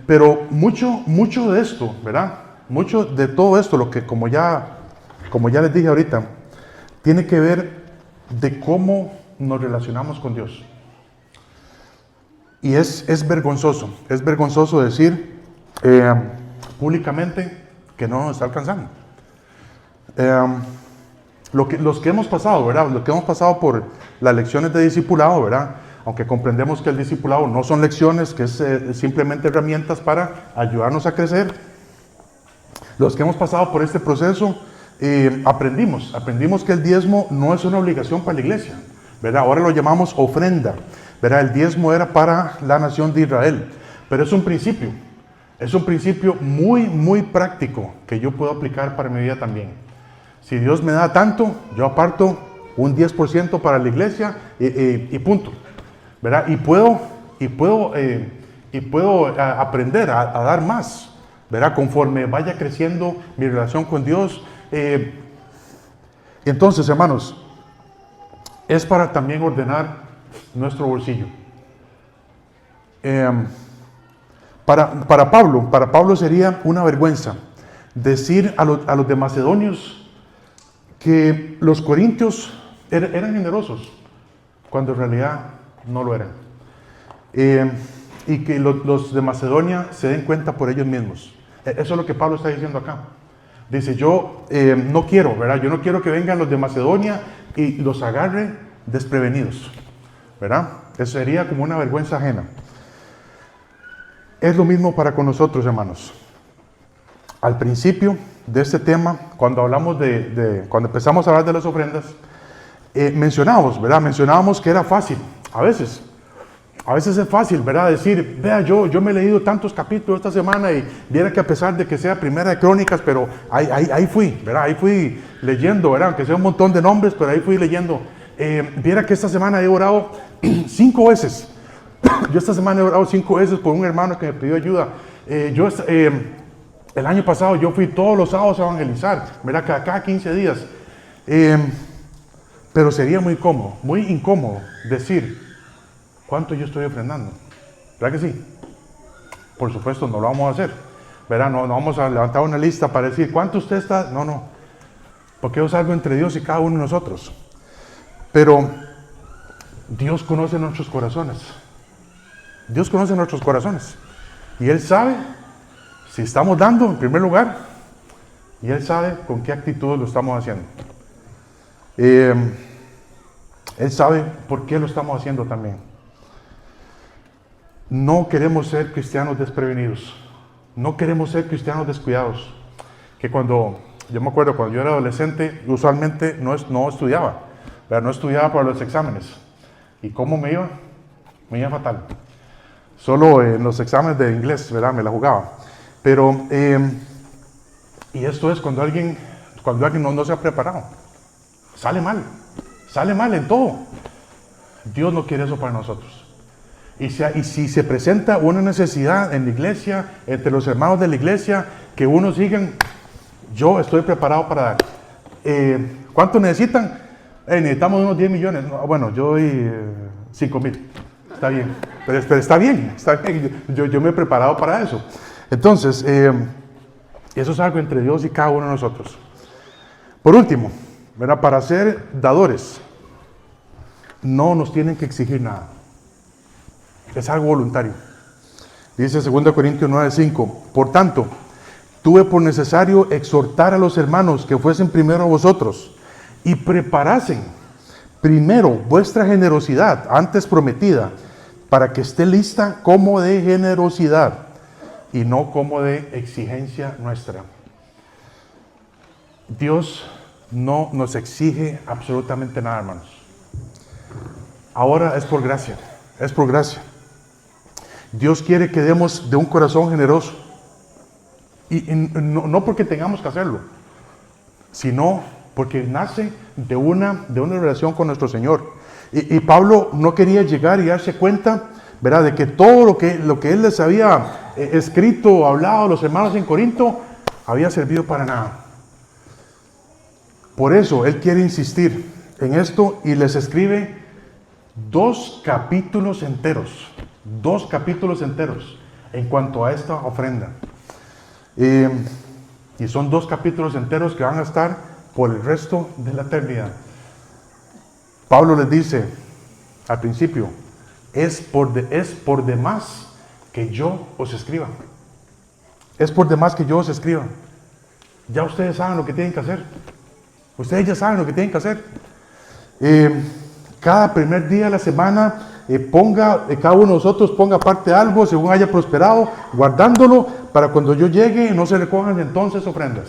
Pero mucho de esto, ¿verdad? Mucho de todo esto, lo que como ya les dije ahorita, tiene que ver de cómo nos relacionamos con Dios. Y es vergonzoso decir públicamente que no nos está alcanzando. Los que hemos pasado, ¿verdad? Los que hemos pasado por las lecciones de discipulado, ¿verdad? Aunque comprendemos que el discipulado no son lecciones, que es simplemente herramientas para ayudarnos a crecer. Los que hemos pasado por este proceso, aprendimos que el diezmo no es una obligación para la iglesia, ¿verdad? Ahora lo llamamos ofrenda, ¿verdad? El diezmo era para la nación de Israel, pero es un principio muy práctico que yo puedo aplicar para mi vida también. Si Dios me da tanto, yo aparto un 10% para la iglesia y punto, ¿verdad? Y puedo aprender a dar más, ¿verdad? Conforme vaya creciendo mi relación con Dios. Entonces, hermanos, es para también ordenar nuestro bolsillo. Para Pablo sería una vergüenza decir a los de macedonios que los corintios eran generosos, cuando en realidad no lo eran. Y que los de Macedonia se den cuenta por ellos mismos. Eso es lo que Pablo está diciendo acá. Dice, yo no quiero, ¿verdad? Yo no quiero que vengan los de Macedonia y los agarre desprevenidos, ¿verdad? Eso sería como una vergüenza ajena. Es lo mismo para con nosotros, hermanos. Al principio de este tema, cuando cuando empezamos a hablar de las ofrendas, mencionábamos que era fácil, a veces es fácil, ¿verdad? Decir, vea, yo me he leído tantos capítulos esta semana y viera que a pesar de que sea Primera de Crónicas, pero ahí fui, ¿verdad? Ahí fui leyendo, ¿verdad? Aunque sea un montón de nombres, pero ahí fui leyendo. Viera que esta semana he orado 5 veces. Yo esta semana he orado 5 veces por un hermano que me pidió ayuda. El año pasado yo fui todos los sábados a evangelizar, ¿verdad? Cada 15 días. Pero sería muy incómodo decir cuánto yo estoy ofrendando. ¿Verdad que sí? Por supuesto, no lo vamos a hacer, ¿verdad? No vamos a levantar una lista para decir cuánto usted está. No. Porque es algo entre Dios y cada uno de nosotros. Pero Dios conoce nuestros corazones. Dios conoce nuestros corazones. Y Él sabe si estamos dando en primer lugar, y Él sabe con qué actitud lo estamos haciendo. Él sabe por qué lo estamos haciendo también. No queremos ser cristianos desprevenidos. No queremos ser cristianos descuidados. Que yo me acuerdo cuando yo era adolescente, usualmente no estudiaba, ¿verdad? No estudiaba para los exámenes. ¿Y cómo me iba? Me iba fatal. Solo en los exámenes de inglés, ¿verdad? Me la jugaba. Pero, y esto es cuando alguien no se ha preparado. Sale mal en todo. Dios no quiere eso para nosotros. Y si se presenta una necesidad en la iglesia, entre los hermanos de la iglesia, que unos digan, yo estoy preparado para dar. ¿Cuánto necesitan? Necesitamos unos 10 millones. No, bueno, yo doy 5,000. Está bien. Pero está bien. Yo me he preparado para eso. Entonces, eso es algo entre Dios y cada uno de nosotros. Por último, ¿verdad? Para ser dadores, no nos tienen que exigir nada. Es algo voluntario. Dice 2 Corintios 9:5, por tanto, tuve por necesario exhortar a los hermanos que fuesen primero a vosotros y preparasen primero vuestra generosidad, antes prometida, para que esté lista como de generosidad y no como de exigencia nuestra. Dios no nos exige absolutamente nada, hermanos. Ahora es por gracia. Dios quiere que demos de un corazón generoso. Y no porque tengamos que hacerlo, sino porque nace de una relación con nuestro Señor. Y Pablo no quería llegar y darse cuenta, ¿verdad?, de que todo lo que él les había escrito, hablado a los hermanos en Corinto, había servido para nada. Por eso él quiere insistir en esto y les escribe 2 capítulos enteros. 2 capítulos enteros en cuanto a esta ofrenda. Y son 2 capítulos enteros que van a estar por el resto de la eternidad. Pablo les dice al principio, es por demás que yo os escriba. Es por demás que yo os escriba. Ya ustedes saben lo que tienen que hacer. Ustedes ya saben lo que tienen que hacer. Cada primer día de la semana, cada uno de nosotros ponga aparte algo según haya prosperado, guardándolo para cuando yo llegue no se recojan entonces ofrendas.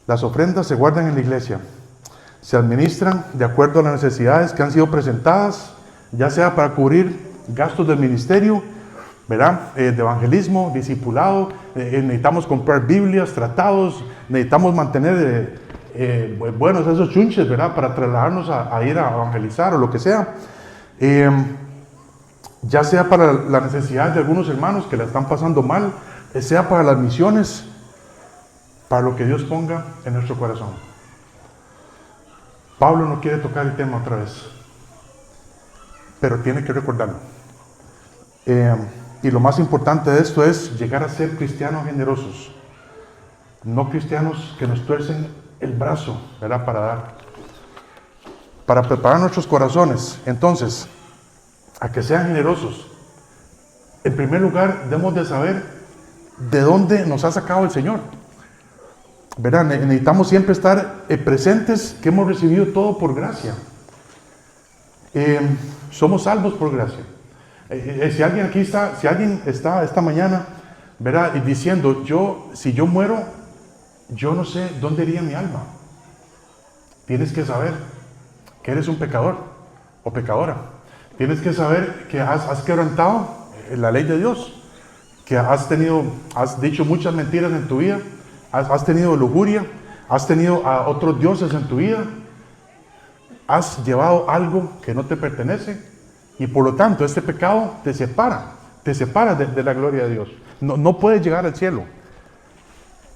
Las ofrendas se guardan en la iglesia. Se administran de acuerdo a las necesidades que han sido presentadas, ya sea para cubrir gastos del ministerio, ¿verdad? De evangelismo, discipulado, necesitamos comprar Biblias, tratados, necesitamos mantener buenos esos chunches, ¿verdad? Para trasladarnos a ir a evangelizar o lo que sea. Ya sea para la necesidad de algunos hermanos que la están pasando mal, sea para las misiones, para lo que Dios ponga en nuestro corazón. Pablo no quiere tocar el tema otra vez, pero tiene que recordarlo. Y lo más importante de esto es llegar a ser cristianos generosos, no cristianos que nos tuercen el brazo, ¿verdad? Para preparar nuestros corazones. Entonces, a que sean generosos. En primer lugar, debemos de saber de dónde nos ha sacado el Señor, ¿verdad? Necesitamos siempre estar presentes que hemos recibido todo por gracia. Somos salvos por gracia. Si alguien está esta mañana, ¿verdad? Y diciendo, si yo muero, yo no sé dónde iría mi alma. Tienes que saber que eres un pecador o pecadora. Tienes que saber que has quebrantado la ley de Dios, que has dicho muchas mentiras en tu vida, has tenido lujuria, has tenido a otros dioses en tu vida, has llevado algo que no te pertenece y por lo tanto este pecado te separa de la gloria de Dios. No puedes llegar al cielo.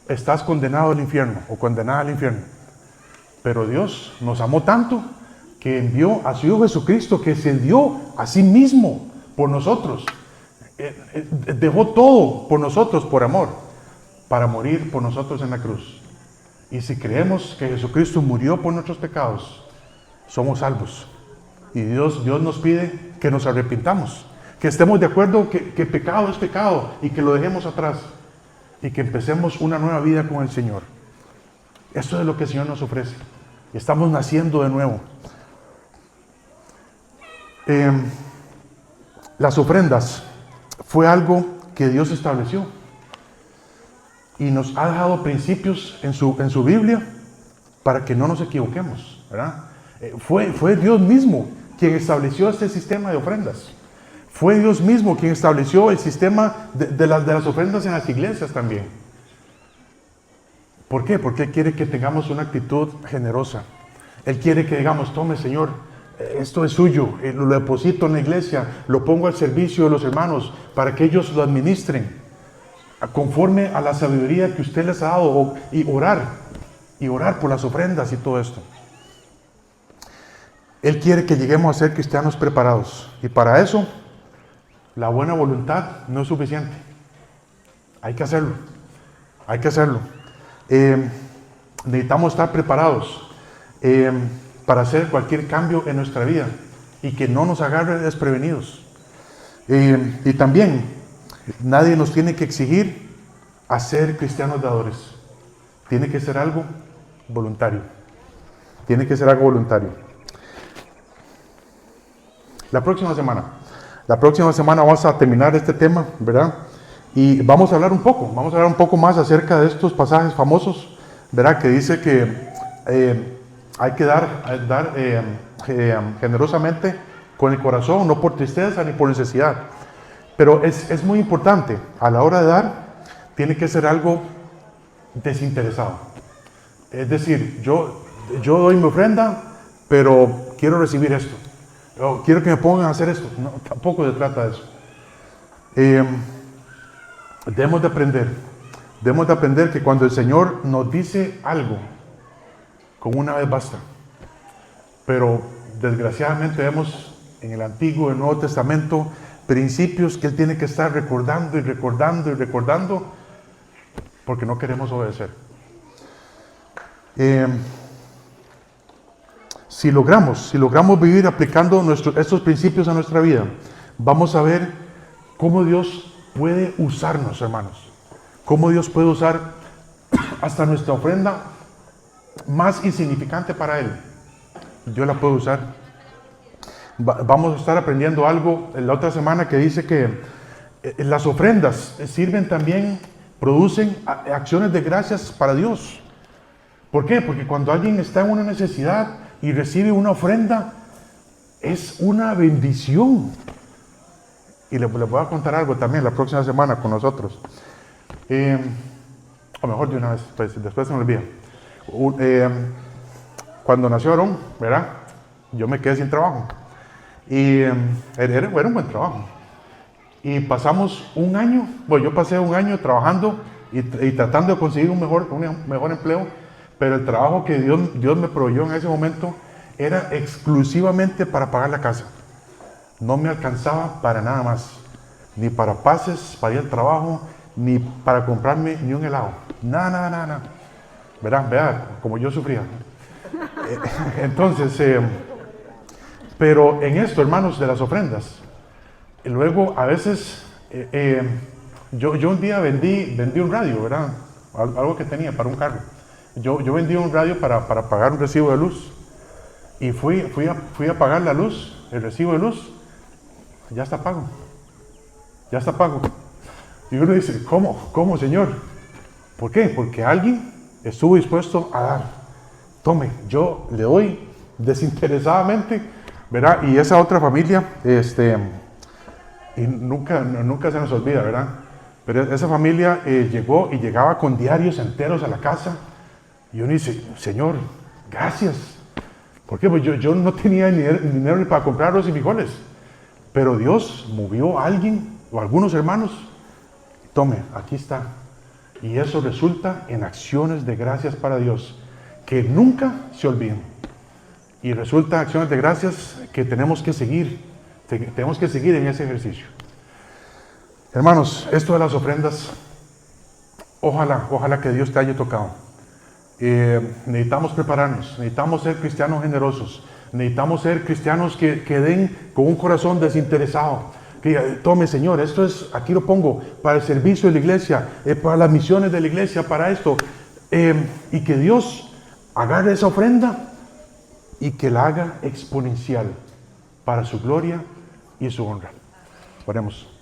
Estás condenado al infierno o condenada al infierno. Pero Dios nos amó tanto que envió a su Hijo Jesucristo, que se dio a sí mismo por nosotros. Dejó todo por nosotros, por amor, para morir por nosotros en la cruz. Y si creemos que Jesucristo murió por nuestros pecados, somos salvos. Y Dios nos pide que nos arrepintamos, que estemos de acuerdo que pecado es pecado y que lo dejemos atrás y que empecemos una nueva vida con el Señor. Esto es lo que el Señor nos ofrece. Estamos naciendo de nuevo. Las ofrendas fue algo que Dios estableció y nos ha dejado principios en su Biblia para que no nos equivoquemos, ¿verdad? Fue Dios mismo quien estableció este sistema de ofrendas. Fue Dios mismo quien estableció el sistema de las ofrendas en las iglesias también. ¿Por qué? Porque Él quiere que tengamos una actitud generosa. Él quiere que digamos, tome Señor, esto es suyo, lo deposito en la iglesia, lo pongo al servicio de los hermanos para que ellos lo administren conforme a la sabiduría que usted les ha dado y orar por las ofrendas y todo esto. Él quiere que lleguemos a ser cristianos preparados y para eso la buena voluntad no es suficiente. Hay que hacerlo. Necesitamos estar preparados para hacer cualquier cambio en nuestra vida y que no nos agarre desprevenidos. Y también nadie nos tiene que exigir a ser cristianos dadores. Tiene que ser algo voluntario. La próxima semana vamos a terminar este tema, ¿verdad? Y vamos a hablar un poco más acerca de estos pasajes famosos, ¿verdad? Que dice que hay que dar generosamente con el corazón, no por tristeza ni por necesidad. Pero es muy importante, a la hora de dar, tiene que ser algo desinteresado. Es decir, yo doy mi ofrenda, pero quiero recibir esto. O quiero que me pongan a hacer esto. No, tampoco se trata de eso. Debemos de aprender que cuando el Señor nos dice algo, con una vez basta. pero desgraciadamente vemos en el Antiguo y el Nuevo Testamento principios que Él tiene que estar recordando y recordando y recordando porque no queremos obedecer. Si logramos vivir aplicando estos principios a nuestra vida, vamos a ver cómo Dios puede usarnos, hermanos. Cómo Dios puede usar hasta nuestra ofrenda más insignificante para Él. Dios la puede usar. Vamos a estar aprendiendo algo la otra semana que dice que las ofrendas sirven también, producen acciones de gracias para Dios. ¿Por qué? Porque cuando alguien está en una necesidad y recibe una ofrenda, es una bendición. Y le voy a contar algo también la próxima semana con nosotros. O mejor de una vez, pues, después se me olvida. Cuando nació Aarón, ¿verdad? Yo me quedé sin trabajo. Y era un buen trabajo. Y pasamos un año, bueno, yo pasé un año trabajando y tratando de conseguir un mejor empleo, pero el trabajo que Dios me proveyó en ese momento era exclusivamente para pagar la casa. No me alcanzaba para nada más, ni para pases, para ir al trabajo, ni para comprarme ni un helado. Nada. Verán, como yo sufría. Entonces, pero en esto, hermanos, de las ofrendas, luego a veces, yo un día vendí un radio, ¿verdad? Algo que tenía para un carro. Yo vendí un radio para pagar un recibo de luz. Y fui a pagar la luz, el recibo de luz, ya está pago. Y uno dice, ¿cómo, Señor? ¿Por qué? Porque alguien estuvo dispuesto a dar. Tome, yo le doy desinteresadamente, ¿verdad? Y esa otra familia, y nunca se nos olvida, ¿verdad? Pero esa familia llegaba con diarios enteros a la casa. Y uno dice, Señor, gracias. ¿Por qué? Pues yo no tenía ni dinero ni para comprar arroz y frijoles. Pero Dios movió a alguien o a algunos hermanos. Tome, aquí está. Y eso resulta en acciones de gracias para Dios que nunca se olviden. Y resulta en acciones de gracias que tenemos que seguir. Tenemos que seguir en ese ejercicio. Hermanos, esto de las ofrendas, ojalá que Dios te haya tocado. Necesitamos prepararnos, necesitamos ser cristianos generosos, necesitamos ser cristianos que den con un corazón desinteresado. Que tome, Señor, esto es, aquí lo pongo, para el servicio de la iglesia, para las misiones de la iglesia, para esto. Y que Dios agarre esa ofrenda y que la haga exponencial para su gloria y su honra. Oremos.